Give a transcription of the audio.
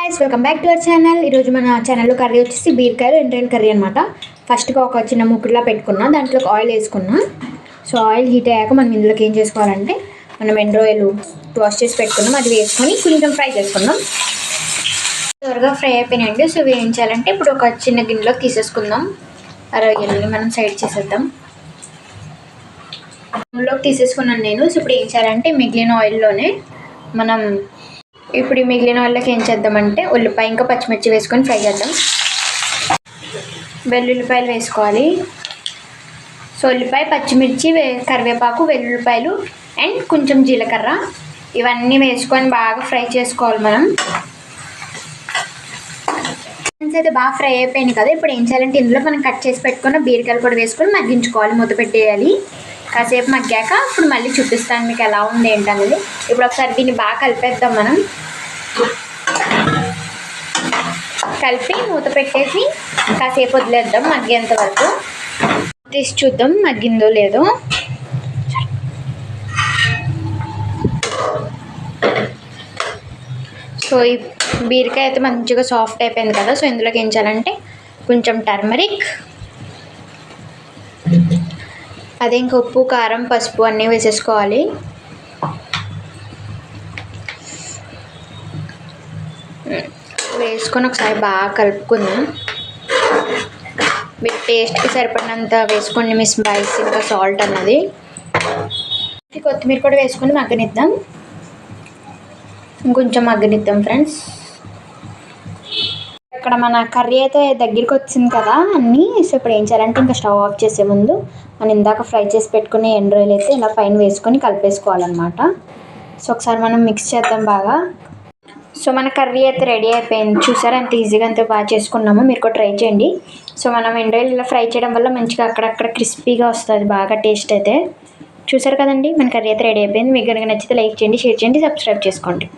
Guys welcome back to our channel. ఈరోజు మన ఛానల్లో కర్రీ వచ్చేసి బీరకాయలు ఎండ్రైన్ కర్రీ అనమాట. ఫస్ట్గా ఒక చిన్న ముక్కుడులా పెట్టుకున్నా, దాంట్లోకి ఆయిల్ వేసుకున్నా. సో ఆయిల్ హీట్ అయ్యాక మనం ఇందులోకి ఏం చేసుకోవాలంటే మనం ఎండ్రాయిలు వాష్ చేసి పెట్టుకున్నాం, అది వేసుకొని కొంచెం ఫ్రై చేసుకున్నాం. త్వరగా ఫ్రై అయిపోయినాయండి. సో వేయించాలంటే ఇప్పుడు ఒక చిన్న గిన్నెలోకి తీసేసుకుందాం. రొయ్యల్ని మనం సైడ్ చేసేద్దాం. గిన్నెలోకి తీసేసుకున్నాను నేను. సో ఇప్పుడు ఏం చేయాలంటే మిగిలిన ఆయిల్లోనే మనం ఇప్పుడు ఈ మిగిలిన ఆయిల్లోకి ఏం చేద్దామంటే ఉల్లిపాయ ఇంకా పచ్చిమిర్చి వేసుకొని ఫ్రై చేద్దాం. వెల్లుల్లిపాయలు వేసుకోవాలి. సో ఉల్లిపాయ, పచ్చిమిర్చి, కరివేపాకు, వెల్లుల్లిపాయలు అండ్ కొంచెం జీలకర్ర ఇవన్నీ వేసుకొని బాగా ఫ్రై చేసుకోవాలి మనం. అయితే బాగా ఫ్రై అయిపోయింది కదా. ఇప్పుడు ఏం చేయాలంటే ఇందులో మనం కట్ చేసి పెట్టుకున్న బీరకాయలు కూడా వేసుకొని మగ్గించుకోవాలి, మూత పెట్టేయాలి. కాసేపు మగ్గాక ఇప్పుడు మళ్ళీ చూపిస్తాను మీకు ఎలా ఉంది ఏంటనేది. ఇప్పుడు ఒకసారి దీన్ని బాగా కలిపేద్దాం. మనం కలిపి మూత పెట్టేసి కాసేపు వదిలేద్దాం మగ్గేంత వరకు. తీసి చూద్దాం మగ్గిందో లేదో. సో ఈ బీరకాయ అయితే మంచిగా సాఫ్ట్ అయిపోయింది కదా. సో ఇందులోకి ఏం చేయాలంటే కొంచెం టర్మరిక్, అదే ఇంకా ఉప్పు, కారం, పసుపు అన్నీ వేసేసుకోవాలి. వేసుకొని ఒకసారి బాగా కలుపుకుందాం. మీరు టేస్ట్కి సరిపడినంత వేసుకోండి, మీ స్పైస్ ఇంకా సాల్ట్ అన్నది. కొత్తిమీర కూడా వేసుకొని మగ్గనిద్దాం. ఇంకొంచెం మగ్గనిద్దాం ఫ్రెండ్స్. ఇక్కడ మన కర్రీ అయితే దగ్గరికి వచ్చింది కదా అన్నీ. సో ఇప్పుడు ఏం చేయాలంటే ఇంకా స్టవ్ ఆఫ్ చేసే ముందు మనం ఇందాక ఫ్రై చేసి పెట్టుకునే ఎండ్రాయిల్ అయితే ఇలా పైన వేసుకొని కలిపేసుకోవాలన్నమాట. సో ఒకసారి మనం మిక్స్ చేద్దాం బాగా. సో మన కర్రీ అయితే రెడీ అయిపోయింది. చూసారా ఎంత ఈజీగా అంత బాగా చేసుకున్నామో. మీరు కూడా ట్రై చేయండి. సో మనం ఎండ్రాయిల్ ఇలా ఫ్రై చేయడం వల్ల మంచిగా అక్కడక్కడ క్రిస్పీగా వస్తుంది బాగా టేస్ట్ అయితే. చూసారు కదండి మన కర్రీ అయితే రెడీ అయిపోయింది. మీకు కనుక నచ్చితే లైక్ చేయండి, షేర్ చేయండి, సబ్స్క్రైబ్ చేసుకోండి.